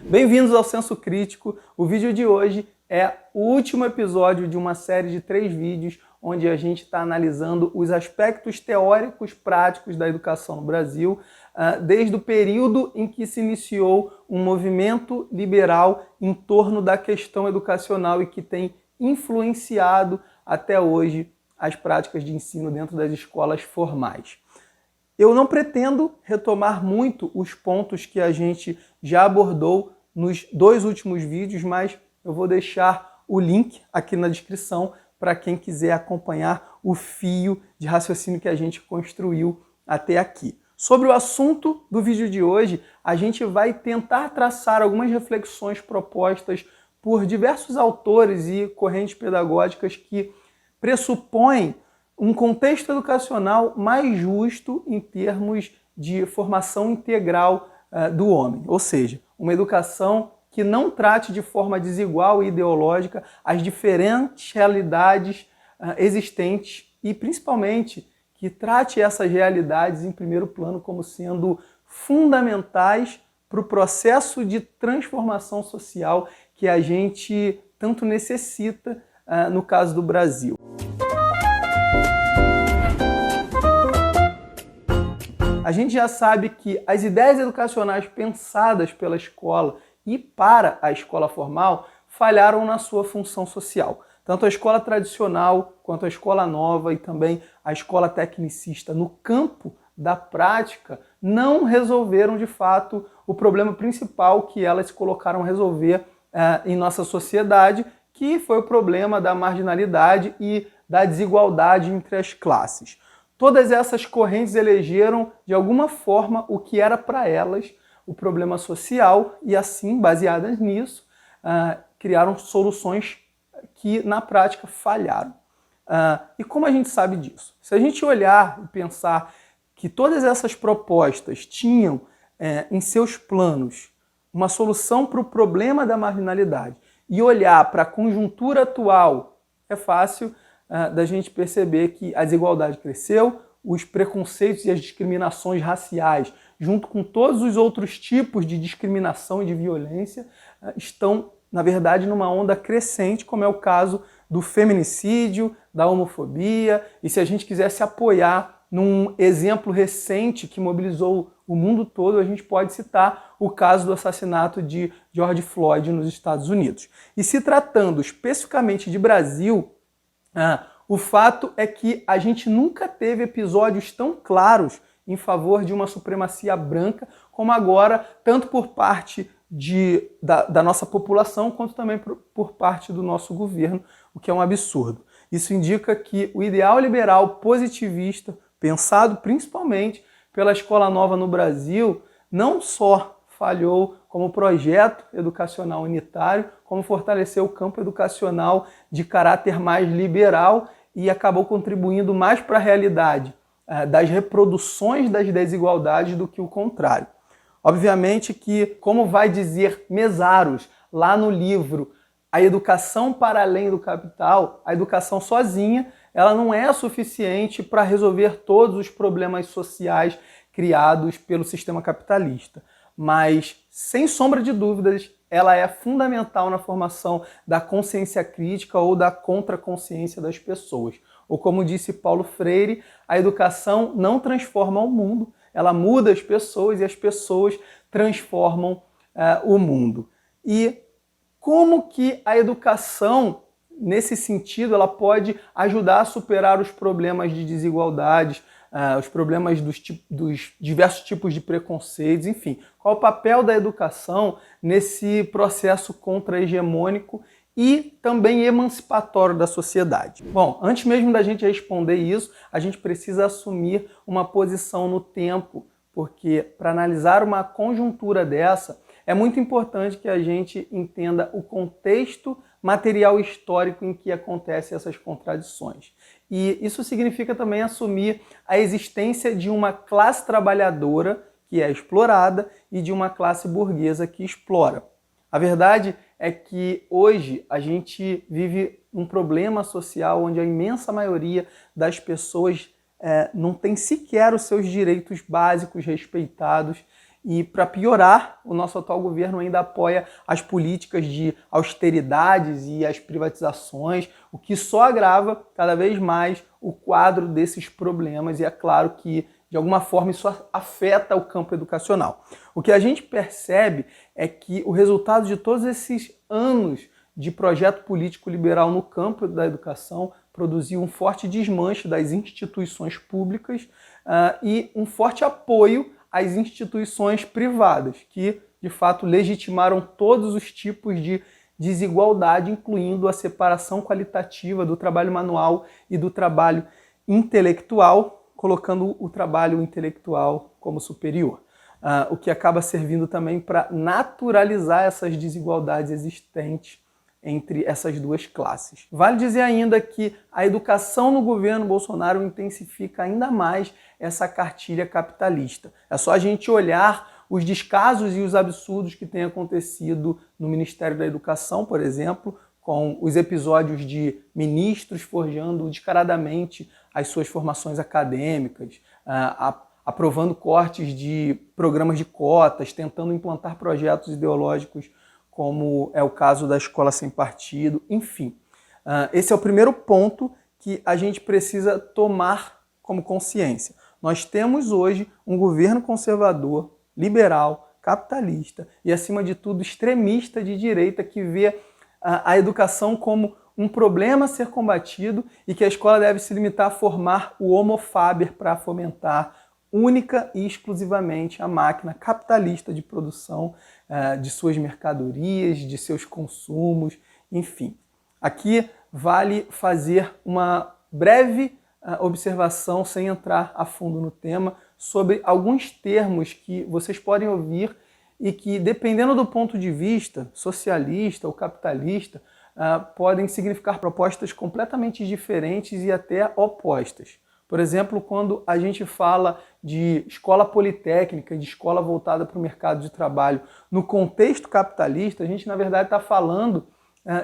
Bem-vindos ao Senso Crítico. O vídeo de hoje é o último episódio de uma série de 3 vídeos onde a gente está analisando os aspectos teóricos práticos da educação no Brasil, desde o período em que se iniciou um movimento liberal em torno da questão educacional e que tem influenciado até hoje as práticas de ensino dentro das escolas formais. Eu não pretendo retomar muito os pontos que a gente já abordou nos 2 últimos vídeos, mas eu vou deixar o link aqui na descrição para quem quiser acompanhar o fio de raciocínio que a gente construiu até aqui. Sobre o assunto do vídeo de hoje, a gente vai tentar traçar algumas reflexões propostas por diversos autores e correntes pedagógicas que pressupõem um contexto educacional mais justo em termos de formação integral do homem, ou seja, uma educação que não trate de forma desigual e ideológica as diferentes realidades existentes e, principalmente, que trate essas realidades em primeiro plano como sendo fundamentais para o processo de transformação social que a gente tanto necessita no caso do Brasil. A gente já sabe que as ideias educacionais pensadas pela escola e para a escola formal falharam na sua função social. Tanto a escola tradicional quanto a escola nova e também a escola tecnicista no campo da prática não resolveram de fato o problema principal que elas se colocaram a resolver em nossa sociedade, que foi o problema da marginalidade e da desigualdade entre as classes. Todas essas correntes elegeram, de alguma forma, o que era para elas o problema social e, assim, baseadas nisso, criaram soluções que, na prática, falharam. E como a gente sabe disso? Se a gente olhar e pensar que todas essas propostas tinham em seus planos uma solução para o problema da marginalidade e olhar para a conjuntura atual, é fácil da gente perceber que a desigualdade cresceu, os preconceitos e as discriminações raciais, junto com todos os outros tipos de discriminação e de violência, estão, na verdade, numa onda crescente, como é o caso do feminicídio, da homofobia, e se a gente quiser se apoiar num exemplo recente que mobilizou o mundo todo, a gente pode citar o caso do assassinato de George Floyd nos Estados Unidos. E se tratando especificamente de Brasil, o fato é que a gente nunca teve episódios tão claros em favor de uma supremacia branca como agora, tanto por parte da nossa população, quanto também por parte do nosso governo, o que é um absurdo. Isso indica que o ideal liberal positivista, pensado principalmente pela Escola Nova no Brasil, não só falhou como projeto educacional unitário, como fortaleceu o campo educacional de caráter mais liberal e acabou contribuindo mais para a realidade das reproduções das desigualdades do que o contrário. Obviamente que, como vai dizer Mesaros lá no livro A Educação para Além do Capital, a educação sozinha ela não é suficiente para resolver todos os problemas sociais criados pelo sistema capitalista. Mas, sem sombra de dúvidas, ela é fundamental na formação da consciência crítica ou da contraconsciência das pessoas. Ou como disse Paulo Freire, a educação não transforma o mundo, ela muda as pessoas e as pessoas transformam o mundo. E como que a educação, nesse sentido, ela pode ajudar a superar os problemas de desigualdades, os problemas dos diversos tipos de preconceitos, enfim. Qual o papel da educação nesse processo contra-hegemônico e também emancipatório da sociedade? Bom, antes mesmo da gente responder isso, a gente precisa assumir uma posição no tempo, porque para analisar uma conjuntura dessa, é muito importante que a gente entenda o contexto material histórico em que acontecem essas contradições. E isso significa também assumir a existência de uma classe trabalhadora que é explorada e de uma classe burguesa que explora. A verdade é que hoje a gente vive um problema social onde a imensa maioria das pessoas não tem sequer os seus direitos básicos respeitados E para piorar, o nosso atual governo ainda apoia as políticas de austeridades e as privatizações, o que só agrava cada vez mais o quadro desses problemas, e é claro que de alguma forma isso afeta o campo educacional. O que a gente percebe é que o resultado de todos esses anos de projeto político liberal no campo da educação produziu um forte desmanche das instituições públicas e um forte apoio às instituições privadas, que de fato legitimaram todos os tipos de desigualdade, incluindo a separação qualitativa do trabalho manual e do trabalho intelectual, colocando o trabalho intelectual como superior. O que acaba servindo também para naturalizar essas desigualdades existentes entre essas duas classes. Vale dizer ainda que a educação no governo Bolsonaro intensifica ainda mais essa cartilha capitalista. É só a gente olhar os descasos e os absurdos que têm acontecido no Ministério da Educação, por exemplo, com os episódios de ministros forjando descaradamente as suas formações acadêmicas, aprovando cortes de programas de cotas, tentando implantar projetos ideológicos, como é o caso da Escola Sem Partido, enfim. Esse é o primeiro ponto que a gente precisa tomar como consciência. Nós temos hoje um governo conservador, liberal, capitalista e, acima de tudo, extremista de direita, que vê a educação como um problema a ser combatido e que a escola deve se limitar a formar o homo faber para fomentar única e exclusivamente a máquina capitalista de produção de suas mercadorias, de seus consumos, enfim. Aqui vale fazer uma breve observação, sem entrar a fundo no tema, sobre alguns termos que vocês podem ouvir e que, dependendo do ponto de vista socialista ou capitalista, podem significar propostas completamente diferentes e até opostas. Por exemplo, quando a gente fala de escola politécnica, de escola voltada para o mercado de trabalho, no contexto capitalista, a gente, na verdade, está falando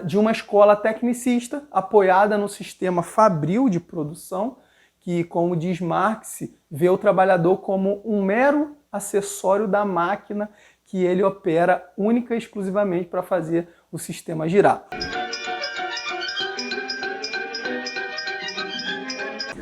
de uma escola tecnicista apoiada no sistema fabril de produção, que, como diz Marx, vê o trabalhador como um mero acessório da máquina que ele opera única e exclusivamente para fazer o sistema girar.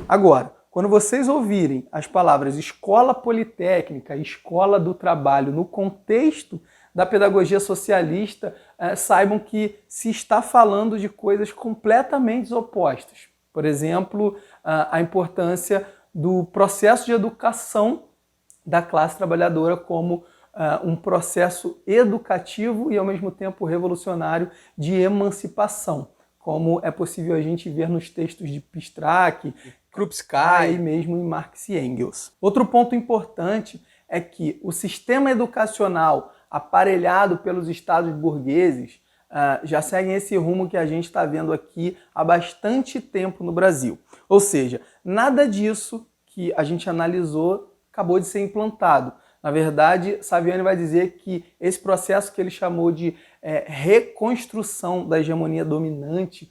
Agora, quando vocês ouvirem as palavras escola politécnica e escola do trabalho no contexto da pedagogia socialista, saibam que se está falando de coisas completamente opostas. Por exemplo, a importância do processo de educação da classe trabalhadora como um processo educativo e, ao mesmo tempo, revolucionário de emancipação, como é possível a gente ver nos textos de Pistrac, Krupskaya e mesmo em Marx e Engels. Outro ponto importante é que o sistema educacional aparelhado pelos estados burgueses já seguem esse rumo que a gente está vendo aqui há bastante tempo no Brasil. Ou seja, nada disso que a gente analisou acabou de ser implantado. Na verdade, Saviani vai dizer que esse processo que ele chamou de reconstrução da hegemonia dominante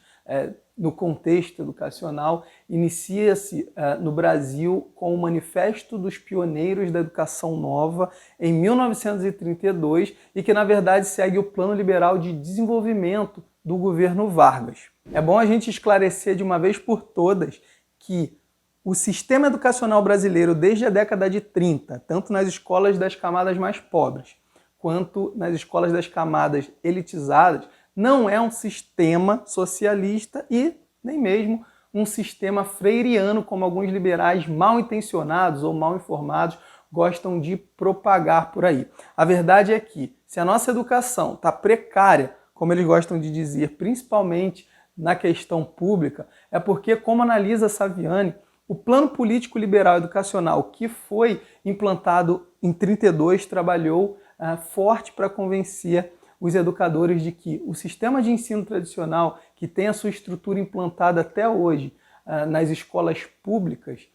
no contexto educacional inicia-se no Brasil com o Manifesto dos Pioneiros da Educação Nova em 1932 e que, na verdade, segue o Plano Liberal de Desenvolvimento do governo Vargas. É bom a gente esclarecer de uma vez por todas que o sistema educacional brasileiro, desde a década de 30, tanto nas escolas das camadas mais pobres, quanto nas escolas das camadas elitizadas, não é um sistema socialista e nem mesmo um sistema freiriano, como alguns liberais mal intencionados ou mal informados gostam de propagar por aí. A verdade é que, se a nossa educação está precária, como eles gostam de dizer, principalmente na questão pública, é porque, como analisa Saviani, o plano político liberal educacional que foi implantado em 32 trabalhou forte para convencer os educadores de que o sistema de ensino tradicional, que tem a sua estrutura implantada até hoje nas escolas públicas,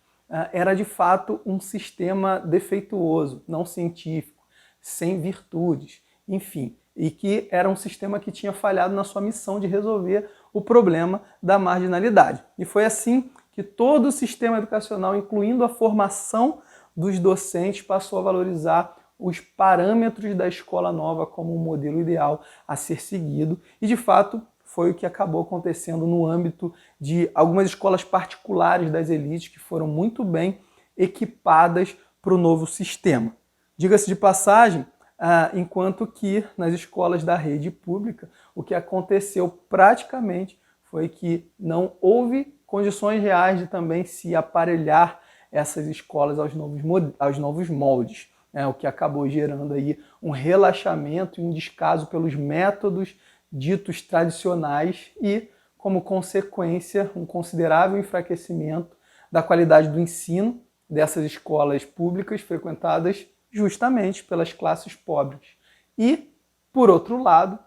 era de fato um sistema defeituoso, não científico, sem virtudes, enfim, e que era um sistema que tinha falhado na sua missão de resolver o problema da marginalidade. E foi assim que todo o sistema educacional, incluindo a formação dos docentes, passou a valorizar os parâmetros da escola nova como um modelo ideal a ser seguido, e de fato foi o que acabou acontecendo no âmbito de algumas escolas particulares das elites que foram muito bem equipadas para o novo sistema. Diga-se de passagem, enquanto que nas escolas da rede pública, o que aconteceu praticamente foi que não houve condições reais de também se aparelhar essas escolas aos novos moldes, o que acabou gerando aí um relaxamento e um descaso pelos métodos ditos tradicionais e, como consequência, um considerável enfraquecimento da qualidade do ensino dessas escolas públicas frequentadas justamente pelas classes pobres. E, por outro lado,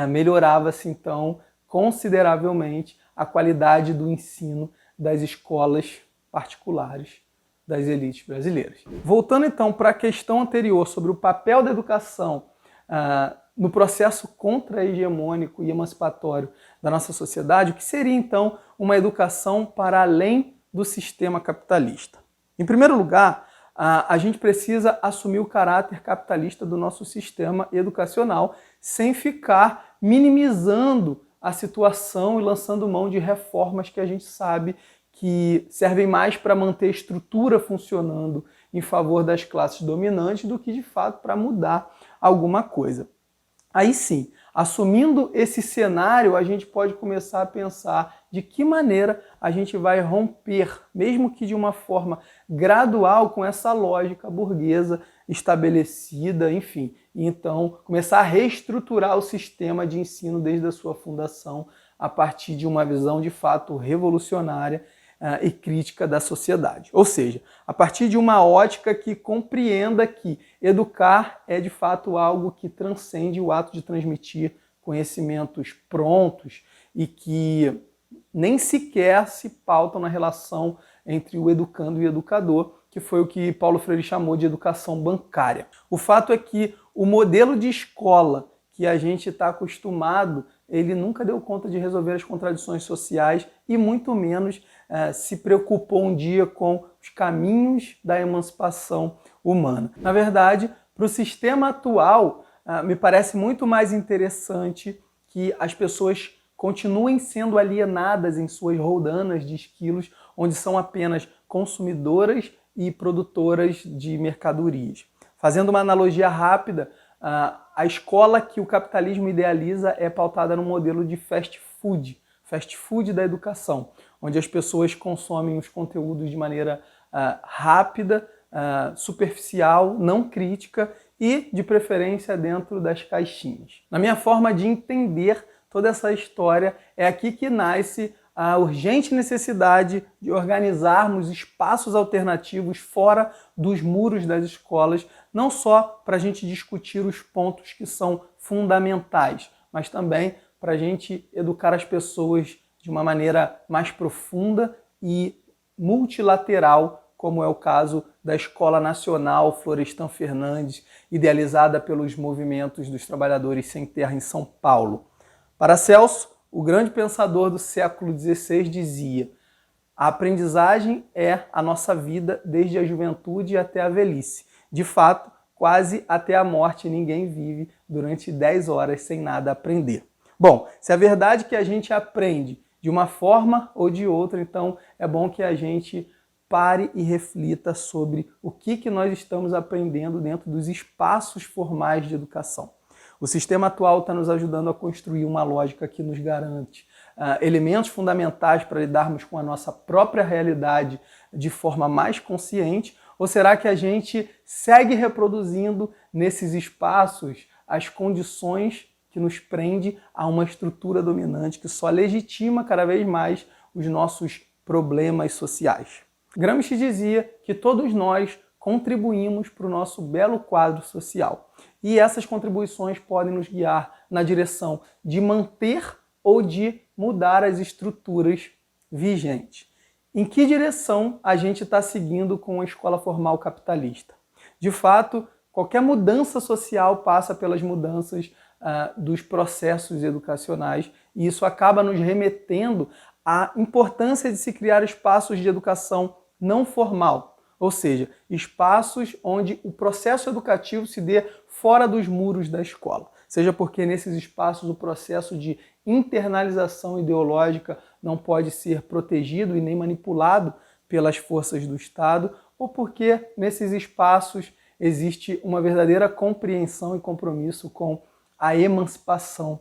melhorava-se então consideravelmente a qualidade do ensino das escolas particulares das elites brasileiras. Voltando então para a questão anterior sobre o papel da educação no processo contra-hegemônico e emancipatório da nossa sociedade, o que seria então uma educação para além do sistema capitalista? Em primeiro lugar, a gente precisa assumir o caráter capitalista do nosso sistema educacional sem ficar minimizando a situação e lançando mão de reformas que a gente sabe que servem mais para manter a estrutura funcionando em favor das classes dominantes do que, de fato, para mudar alguma coisa. Aí sim, assumindo esse cenário, a gente pode começar a pensar de que maneira a gente vai romper, mesmo que de uma forma gradual, com essa lógica burguesa estabelecida, enfim. E então, começar a reestruturar o sistema de ensino desde a sua fundação, a partir de uma visão de fato revolucionária e crítica da sociedade. Ou seja, a partir de uma ótica que compreenda que educar é de fato algo que transcende o ato de transmitir conhecimentos prontos e que nem sequer se pautam na relação entre o educando e o educador, que foi o que Paulo Freire chamou de educação bancária. O fato é que o modelo de escola que a gente está acostumado, ele nunca deu conta de resolver as contradições sociais e muito menos se preocupou um dia com os caminhos da emancipação humana. Na verdade, para o sistema atual, me parece muito mais interessante que as pessoas continuem sendo alienadas em suas roldanas de esquilos, onde são apenas consumidoras e produtoras de mercadorias. Fazendo uma analogia rápida, a escola que o capitalismo idealiza é pautada no modelo de fast food da educação, onde as pessoas consomem os conteúdos de maneira rápida, superficial, não crítica e, de preferência, dentro das caixinhas. Na minha forma de entender toda essa história, é aqui que nasce a urgente necessidade de organizarmos espaços alternativos fora dos muros das escolas, não só para a gente discutir os pontos que são fundamentais, mas também para a gente educar as pessoas de uma maneira mais profunda e multilateral, como é o caso da Escola Nacional Florestan Fernandes, idealizada pelos movimentos dos trabalhadores sem terra em São Paulo. Paracelso, o grande pensador do século XVI, dizia: a aprendizagem é a nossa vida desde a juventude até a velhice. De fato, quase até a morte ninguém vive durante 10 horas sem nada aprender. Bom, se é verdade que a gente aprende de uma forma ou de outra, então é bom que a gente pare e reflita sobre o que nós estamos aprendendo dentro dos espaços formais de educação. O sistema atual está nos ajudando a construir uma lógica que nos garante elementos fundamentais para lidarmos com a nossa própria realidade de forma mais consciente? Ou será que a gente segue reproduzindo nesses espaços as condições que nos prende a uma estrutura dominante que só legitima cada vez mais os nossos problemas sociais? Gramsci dizia que todos nós contribuímos para o nosso belo quadro social. E essas contribuições podem nos guiar na direção de manter ou de mudar as estruturas vigentes. Em que direção a gente está seguindo com a escola formal capitalista? De fato, qualquer mudança social passa pelas mudanças dos processos educacionais e isso acaba nos remetendo à importância de se criar espaços de educação não formal, ou seja, espaços onde o processo educativo se dê fora dos muros da escola. Seja porque nesses espaços o processo de internalização ideológica não pode ser protegido e nem manipulado pelas forças do Estado, ou porque nesses espaços existe uma verdadeira compreensão e compromisso com a emancipação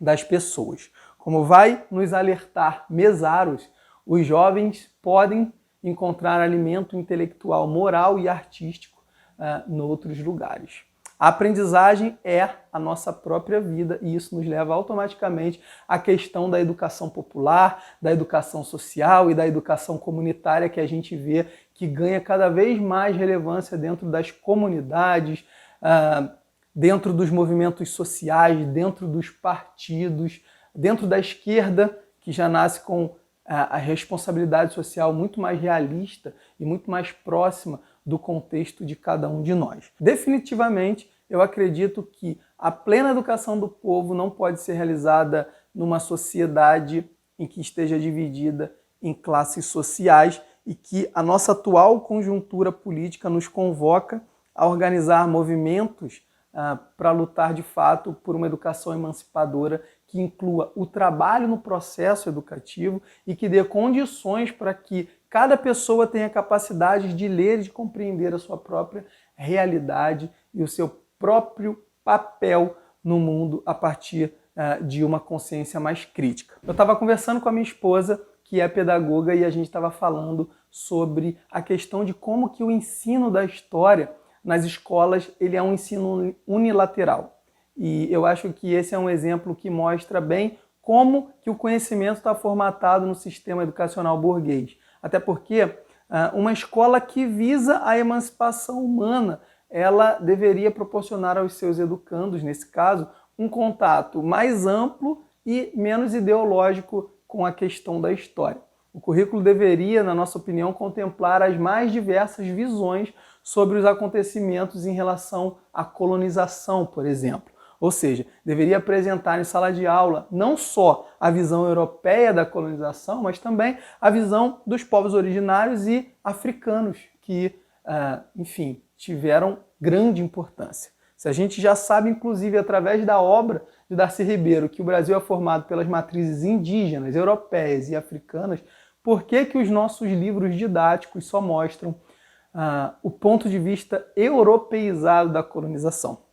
das pessoas. Como vai nos alertar Mesaros, os jovens podem encontrar alimento intelectual, moral e artístico em outros lugares. A aprendizagem é a nossa própria vida e isso nos leva automaticamente à questão da educação popular, da educação social e da educação comunitária que a gente vê que ganha cada vez mais relevância dentro das comunidades, dentro dos movimentos sociais, dentro dos partidos, dentro da esquerda, que já nasce com a responsabilidade social muito mais realista e muito mais próxima do contexto de cada um de nós. Definitivamente, eu acredito que a plena educação do povo não pode ser realizada numa sociedade em que esteja dividida em classes sociais e que a nossa atual conjuntura política nos convoca a organizar movimentos para lutar de fato por uma educação emancipadora que inclua o trabalho no processo educativo e que dê condições para que cada pessoa tenha capacidade de ler e de compreender a sua própria realidade e o seu próprio papel no mundo a partir de uma consciência mais crítica. Eu estava conversando com a minha esposa, que é pedagoga, e a gente estava falando sobre a questão de como que o ensino da história nas escolas ele é um ensino unilateral. E eu acho que esse é um exemplo que mostra bem como que o conhecimento está formatado no sistema educacional burguês. Até porque uma escola que visa a emancipação humana, ela deveria proporcionar aos seus educandos, nesse caso, um contato mais amplo e menos ideológico com a questão da história. O currículo deveria, na nossa opinião, contemplar as mais diversas visões sobre os acontecimentos em relação à colonização, por exemplo. Ou seja, deveria apresentar em sala de aula não só a visão europeia da colonização, mas também a visão dos povos originários e africanos, que, enfim, tiveram grande importância. Se a gente já sabe, inclusive, através da obra de Darcy Ribeiro, que o Brasil é formado pelas matrizes indígenas, europeias e africanas, por que que os nossos livros didáticos só mostram o ponto de vista europeizado da colonização?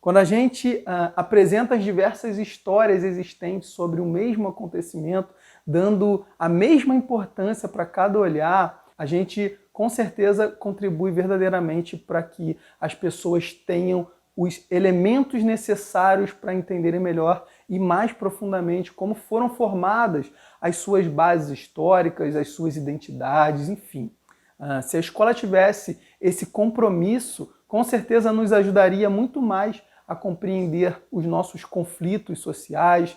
Quando a gente apresenta as diversas histórias existentes sobre o mesmo acontecimento, dando a mesma importância para cada olhar, a gente com certeza contribui verdadeiramente para que as pessoas tenham os elementos necessários para entenderem melhor e mais profundamente como foram formadas as suas bases históricas, as suas identidades, enfim. Se a escola tivesse esse compromisso, com certeza nos ajudaria muito mais a compreender os nossos conflitos sociais,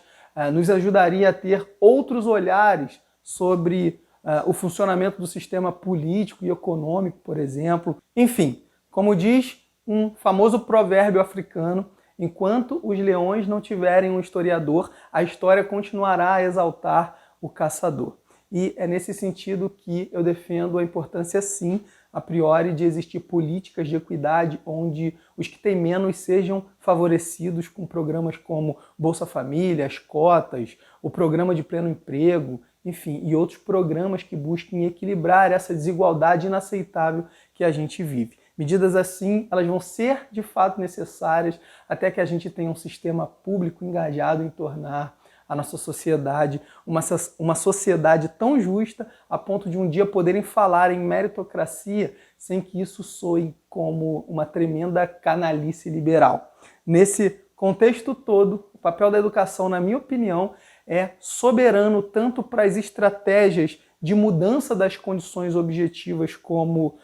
nos ajudaria a ter outros olhares sobre o funcionamento do sistema político e econômico, por exemplo. Enfim, como diz um famoso provérbio africano, enquanto os leões não tiverem um historiador, a história continuará a exaltar o caçador. E é nesse sentido que eu defendo a importância, sim, a priori, de existir políticas de equidade onde os que têm menos sejam favorecidos com programas como Bolsa Família, as cotas, o programa de pleno emprego, enfim, e outros programas que busquem equilibrar essa desigualdade inaceitável que a gente vive. Medidas assim, elas vão ser de fato necessárias até que a gente tenha um sistema público engajado em tornar a nossa sociedade uma sociedade tão justa a ponto de um dia poderem falar em meritocracia sem que isso soe como uma tremenda canalice liberal. Nesse contexto todo, o papel da educação, na minha opinião, é soberano tanto para as estratégias de mudança das condições objetivas como,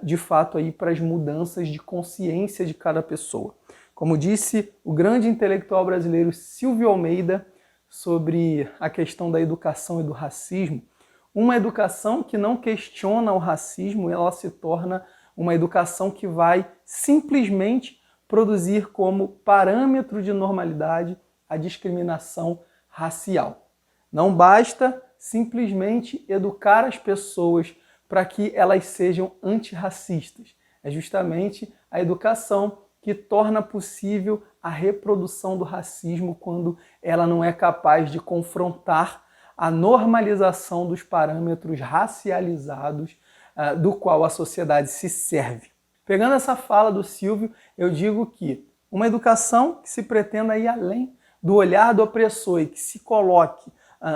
de fato, aí, para as mudanças de consciência de cada pessoa. Como disse o grande intelectual brasileiro Silvio Almeida, sobre a questão da educação e do racismo, uma educação que não questiona o racismo, ela se torna uma educação que vai simplesmente produzir como parâmetro de normalidade a discriminação racial. Não basta simplesmente educar as pessoas para que elas sejam antirracistas. É justamente a educação que torna possível a reprodução do racismo quando ela não é capaz de confrontar a normalização dos parâmetros racializados do qual a sociedade se serve. Pegando essa fala do Silvio, eu digo que uma educação que se pretenda ir além do olhar do opressor e que se coloque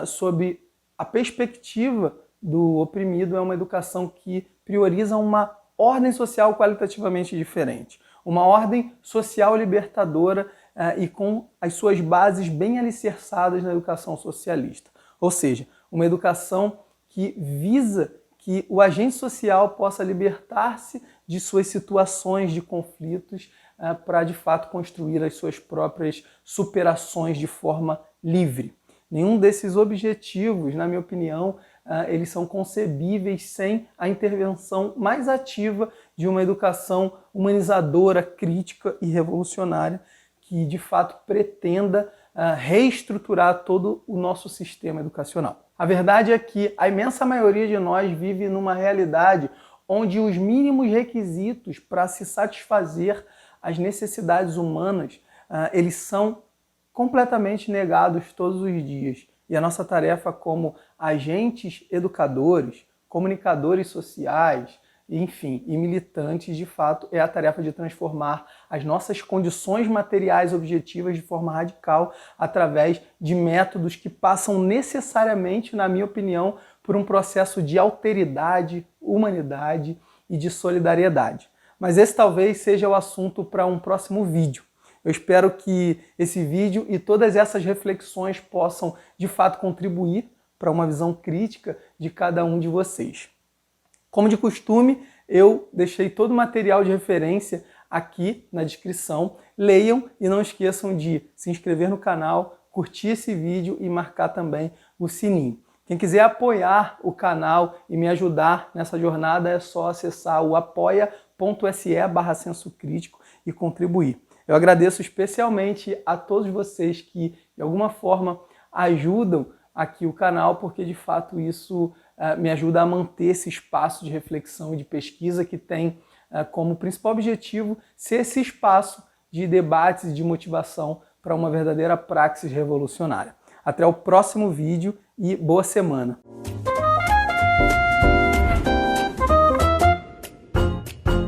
sob a perspectiva do oprimido é uma educação que prioriza uma ordem social qualitativamente diferente. Uma ordem social libertadora e com as suas bases bem alicerçadas na educação socialista. Ou seja, uma educação que visa que o agente social possa libertar-se de suas situações de conflitos para, de fato, construir as suas próprias superações de forma livre. Nenhum desses objetivos, na minha opinião, eles são concebíveis sem a intervenção mais ativa de uma educação humanizadora, crítica e revolucionária que, de fato, pretenda reestruturar todo o nosso sistema educacional. A verdade é que a imensa maioria de nós vive numa realidade onde os mínimos requisitos para se satisfazer as necessidades humanas, eles são completamente negados todos os dias. E a nossa tarefa como agentes educadores, comunicadores sociais, enfim, e militantes, de fato, é a tarefa de transformar as nossas condições materiais objetivas de forma radical através de métodos que passam necessariamente, na minha opinião, por um processo de alteridade, humanidade e de solidariedade. Mas esse talvez seja o assunto para um próximo vídeo. Eu espero que esse vídeo e todas essas reflexões possam, de fato, contribuir para uma visão crítica de cada um de vocês. Como de costume, eu deixei todo o material de referência aqui na descrição. Leiam e não esqueçam de se inscrever no canal, curtir esse vídeo e marcar também o sininho. Quem quiser apoiar o canal e me ajudar nessa jornada é só acessar o apoia.se/Senso Crítico e contribuir. Eu agradeço especialmente a todos vocês que, de alguma forma, ajudam aqui o canal, porque, de fato, isso me ajuda a manter esse espaço de reflexão e de pesquisa que tem como principal objetivo ser esse espaço de debates e de motivação para uma verdadeira praxis revolucionária. Até o próximo vídeo e boa semana!